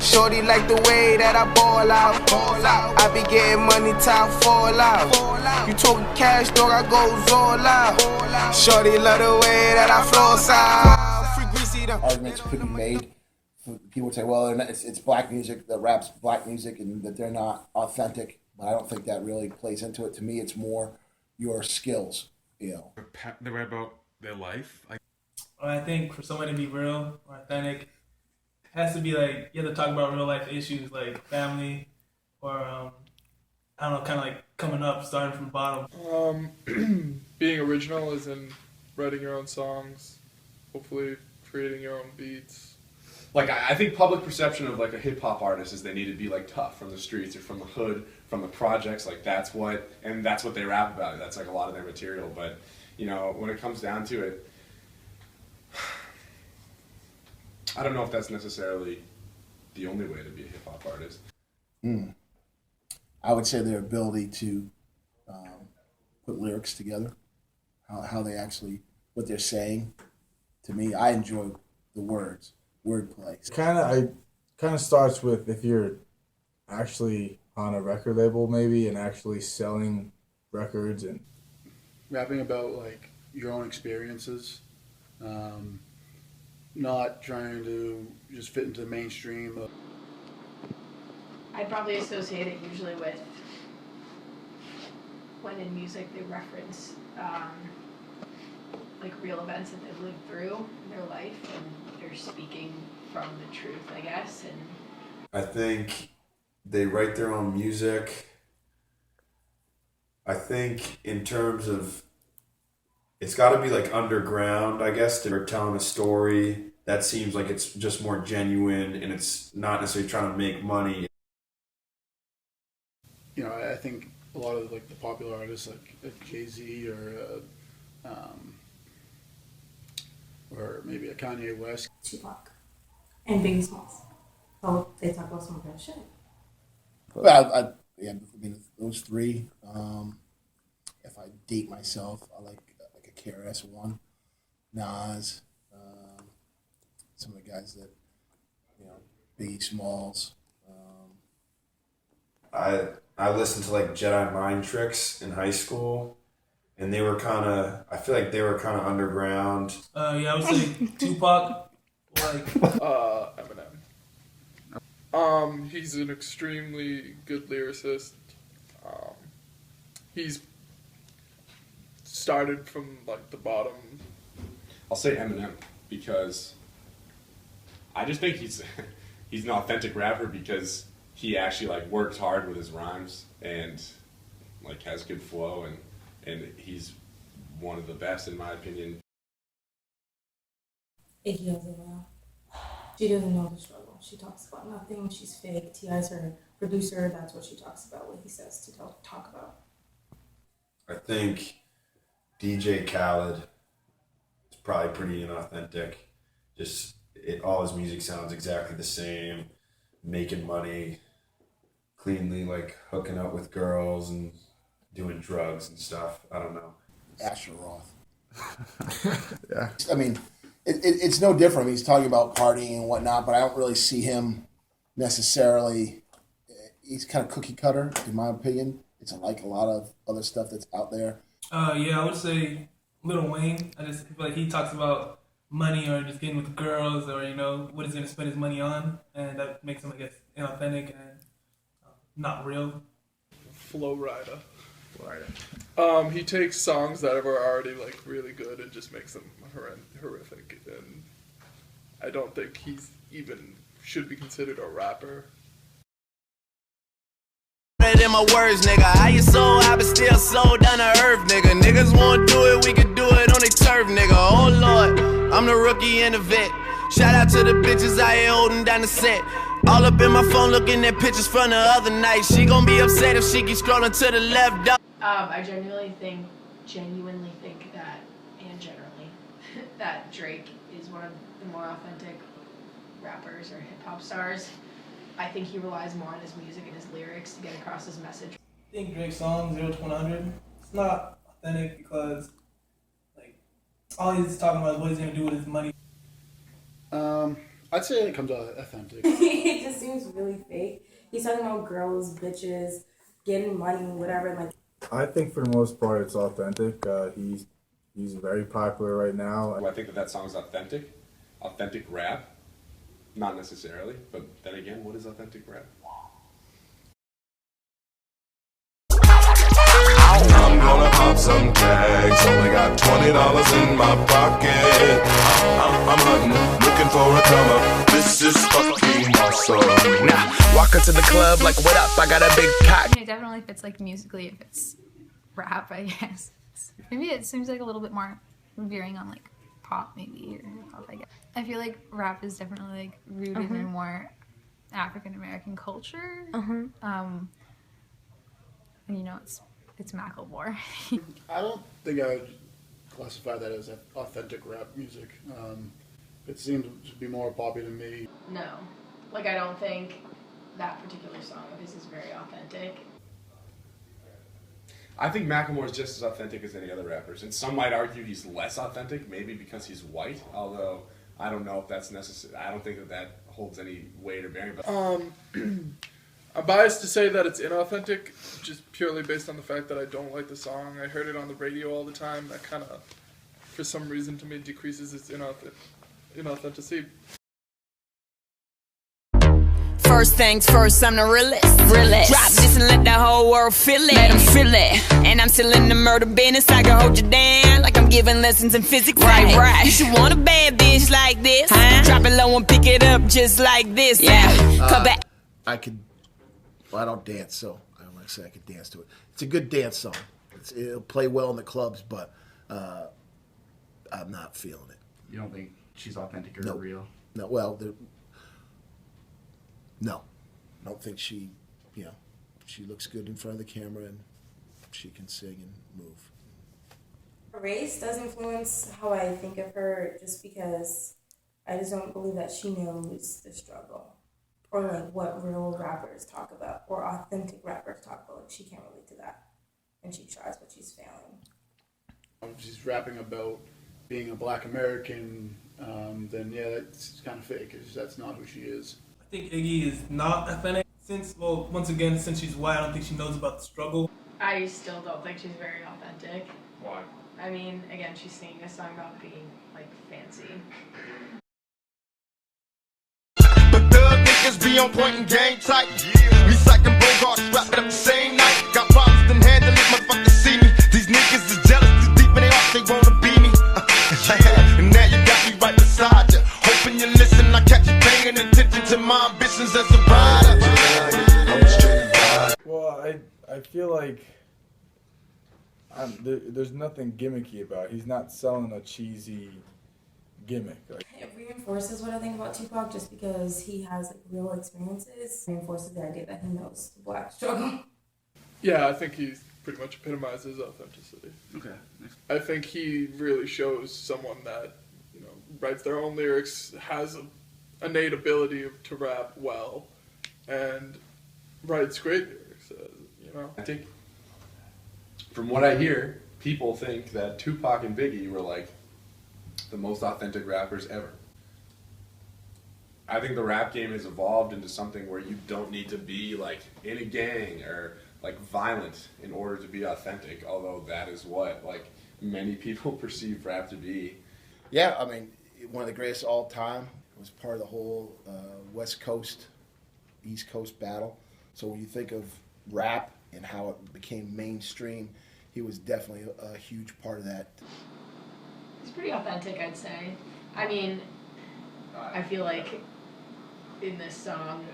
Shorty like the way that I ball out. I be getting money, time fall out. You talking cash, dog, I goes all out. Shorty love the way that I flow out. Free greasy them. Arguments could be made. People would say, well, it's black music, that rap's black music, and that they're not authentic. But I don't think that really plays into it. To me, it's more your skills, you know. They write about their life. I think for someone to be real or authentic, it has to be like, you have to talk about real life issues like family or, I don't know, kind of like coming up, starting from the bottom. Being original is in writing your own songs, hopefully creating your own beats. Like, I think public perception of like a hip hop artist is they need to be like tough from the streets or from the hood, from the projects. Like that's what they rap about. That's like a lot of their material. But you know, when it comes down to it, I don't know if that's necessarily the only way to be a hip hop artist. I would say their ability to put lyrics together, how they actually, what they're saying. To me, I enjoy the words. Wordplay. It kind of starts with if you're actually on a record label maybe and actually selling records and rapping about like your own experiences, not trying to just fit into the mainstream. I'd probably associate it usually with when in music they reference like real events that they've lived through in their life, and they're speaking from the truth, I guess. And I think they write their own music. I think in terms of, it's got to be like underground, I guess. They're telling a story that seems like it's just more genuine, and it's not necessarily trying to make money. You know, I think a lot of like the popular artists like Jay-Z or maybe a Kanye West. Tupac and Biggie Smalls. Oh, they talk about some of that shit. Well, I mean, those three. If I date myself, I like a KRS-One, Nas, some of the guys that, you know, Biggie Smalls. I listened to like Jedi Mind Tricks in high school, and they were I feel like they were kind of underground. Yeah, I would say Tupac, like Eminem. He's an extremely good lyricist. He's started from like the bottom. I'll say Eminem because I just think he's an authentic rapper because he actually like works hard with his rhymes and like has good flow, and he's one of the best in my opinion. Iggy Azalea. She doesn't know the struggle. She talks about nothing. She's fake. T.I.'s her producer. That's what she talks about, what he says to talk about. I think DJ Khaled is probably pretty inauthentic. Just all his music sounds exactly the same, making money cleanly, like hooking up with girls and doing drugs and stuff. I don't know. Asher Roth. yeah. I mean, it's no different. He's talking about partying and whatnot, but I don't really see him necessarily. He's kind of cookie cutter, in my opinion. It's like a lot of other stuff that's out there. Yeah, I would say Lil Wayne. I just feel like he talks about money or just getting with girls or, you know, what he's going to spend his money on, and that makes him, I guess, inauthentic and not real. Flow Rider. He takes songs that are already like really good and just makes them horrific, and I don't think he's even should be considered a rapper. In my words, nigga, how you so high but still so down to earth, nigga. Niggas won't do it, we can do it on their turf, nigga. Oh Lord, I'm the rookie and the vet. Shout out to the bitches out here holding down the set. All up in my phone looking at pictures from the other night. She gon' be upset if she keeps scrolling to the left. I genuinely think that, and generally, that Drake is one of the more authentic rappers or hip-hop stars. I think he relies more on his music and his lyrics to get across his message. I think Drake's song, 0 to 100, it's not authentic because, like, all he's talking about is what he's going to do with his money. I'd say it comes out authentic. It just seems really fake. He's talking about girls, bitches, getting money, whatever. Like, I think for the most part it's authentic. He's very popular right now. Do I think that song is authentic? Authentic rap? Not necessarily, but then again, what is authentic rap? I'm gonna pop some tags. Only got $20 in my pocket. I'm hunting, looking for a come up. This is fucking awesome. Now, walk into the club like, what up? I got a big cock. It definitely fits like musically if it's rap, I guess. Maybe it seems like a little bit more veering on like pop maybe or hip hop, I guess. I feel like rap is definitely like rooted in more African American culture. And you know, it's Macklemore. I don't think I would classify that as authentic rap music. It seems to be more poppy to me. No. Like, I don't think that particular song of his is very authentic. I think Macklemore is just as authentic as any other rappers, and some might argue he's less authentic, maybe because he's white, although I don't know if that's necessary. I don't think that holds any weight or bearing. But I'm biased to say that it's inauthentic, just purely based on the fact that I don't like the song. I heard it on the radio all the time. That kind of, for some reason, to me, decreases its inauthenticity. First things first, I'm the realest. Drop this and let the whole world feel it. Let them feel it. And I'm still in the murder business. I can hold you down like I'm giving lessons in physics. Right. You should want a bad bitch like this. Drop it low and pick it up just like this. Yeah. Come back. I don't dance, so I don't like to say I could dance to it. It's a good dance song. It'll play well in the clubs, but I'm not feeling it. You don't think she's authentic or real? No, well, no. I don't think she looks good in front of the camera and she can sing and move. race does influence how I think of her just because I just don't believe that she knows the struggle or like what real rappers talk about or authentic rappers talk about. Like, she can't relate to that and she tries but she's failing. She's rapping about being a black American, then yeah, that's kind of fake because that's not who she is. I think Iggy is not authentic since she's white, I don't think she knows about the struggle. I still don't think she's very authentic. Why? I mean, again, she's singing a song about being, like, fancy. But thug niggas be on point and game tight. Recycling Bogarts, wrapped up the same night. Got problems, then handle it, motherfuckers see me. These niggas is jealous, too deep in their heart, they wanna be me. And now you got me right beside you. Hoping you listen, I catch you paying attention to my ambitions as a rider. Well, I feel like there's nothing gimmicky about it. He's not selling a cheesy gimmick. Like, it reinforces what I think about Tupac just because he has like real experiences. It reinforces the idea that he knows the black struggle. Yeah, I think he pretty much epitomizes authenticity. Okay. I think he really shows someone that, you know, writes their own lyrics, has an innate ability to rap well, and writes great lyrics, you know. I think, from what I hear, people think that Tupac and Biggie were like the most authentic rappers ever. I think the rap game has evolved into something where you don't need to be like in a gang or like violent in order to be authentic, although that is what like many people perceive rap to be. Yeah, I mean, one of the greatest all time. It was part of the whole West Coast, East Coast battle. So when you think of rap and how it became mainstream, he was definitely a huge part of that. He's pretty authentic, I'd say. I mean, I feel like in this song,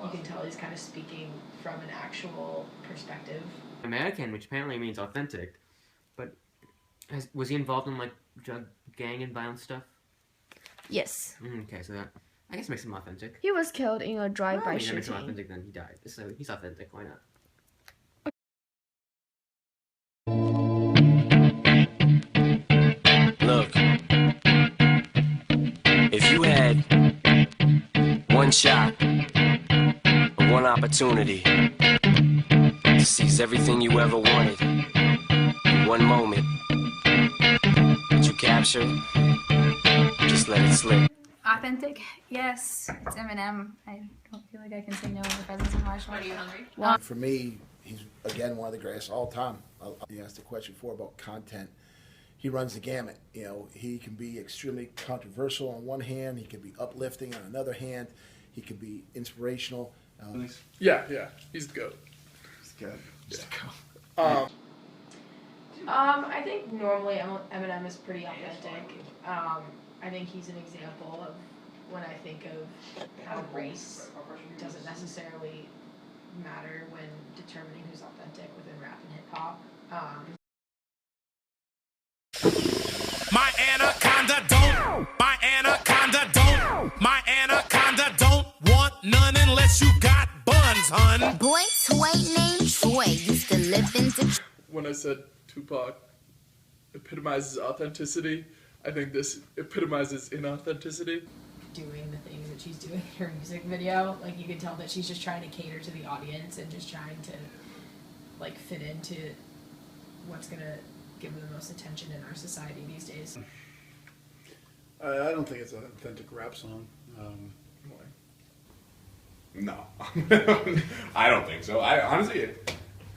you can tell he's kind of speaking from an actual perspective. American, which apparently means authentic, but was he involved in like drug, gang, and violent stuff? Yes. Okay, so that I guess makes him authentic. He was killed in a drive-by shooting. That makes him authentic. Then he died. So he's authentic. Why not? Look, if you had one shot or one opportunity to seize everything you ever wanted in one moment that you captured, just let it slip. Authentic, yes. It's Eminem. I don't feel like I can say no in the presence of Marshall. Are you hungry? For me, he's again one of the greatest of all time. You asked the question before about content. He runs the gamut. You know, he can be extremely controversial on one hand. He can be uplifting on another hand. He can be inspirational. Yeah, he's the GOAT. He's good. Yeah. I think normally Eminem is pretty authentic. I think he's an example of when I think of how race doesn't necessarily matter when determining who's authentic within rap and hip hop. My anaconda don't. My anaconda don't. My anaconda don't want none unless you got buns, hun. Boy toy named Troy used to live in Detroit. When I said Tupac epitomizes authenticity, I think this epitomizes inauthenticity. Doing the things that she's doing in her music video, like you can tell that she's just trying to cater to the audience and just trying to like fit into what's gonna give her the most attention in our society these days. I don't think it's an authentic rap song. No, I don't think so. I honestly,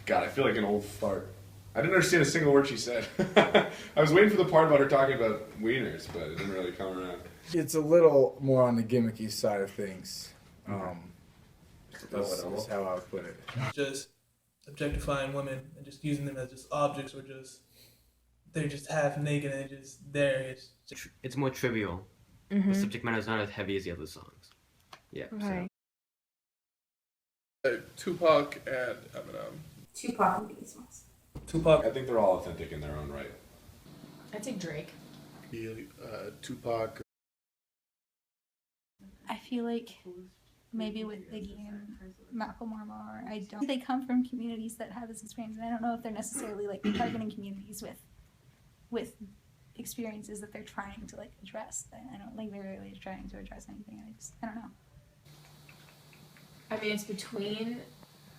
God, I feel like an old fart. I didn't understand a single word she said. I was waiting for the part about her talking about wieners, but it didn't really come around. It's a little more on the gimmicky side of things. That's how I would put it. Just objectifying women and just using them as just objects, or just they're just half naked and just there. It's more trivial. The subject matter is not as heavy as the other songs. Yeah. Right. Tupac and Eminem. Tupac and Biggie Smalls. Tupac. I think they're all authentic in their own right. I'd say Drake. Tupac. I feel like maybe with Biggie and Macklemore more, I don't. They come from communities that have this experience, and I don't know if they're necessarily like targeting communities with experiences that they're trying to like address. I don't think they're really trying to address anything. I don't know. I mean, it's between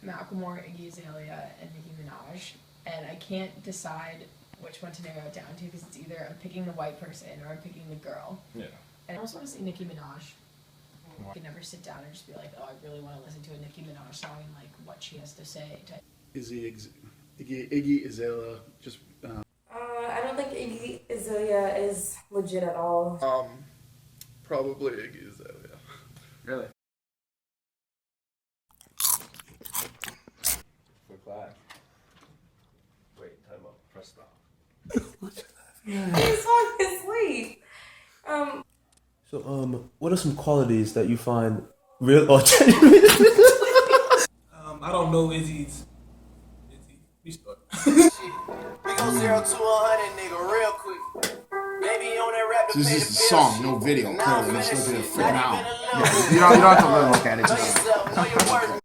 Macklemore, Iggy Azalea, and Nicki Minaj, and I can't decide which one to narrow it down to because it's either I'm picking the white person or I'm picking the girl. Yeah. And I also want to say Nicki Minaj. I can never sit down and just be like, oh, I really want to listen to a Nicki Minaj song and like what she has to say. Iggy Azalea just. I don't think Iggy Azalea is legit at all. Probably Iggy Azalea. Really? Flag. Wait, time up. Press stop. He's falling asleep. So, what are some qualities that you find real or genuine? I don't know Izzy's. Restart. We go 0 to 100, nigga, real quick. Baby on that rap. This is the song, no video. Clearly, let's look at it freaking out. You don't have to look at it. Know yourself, know your worth.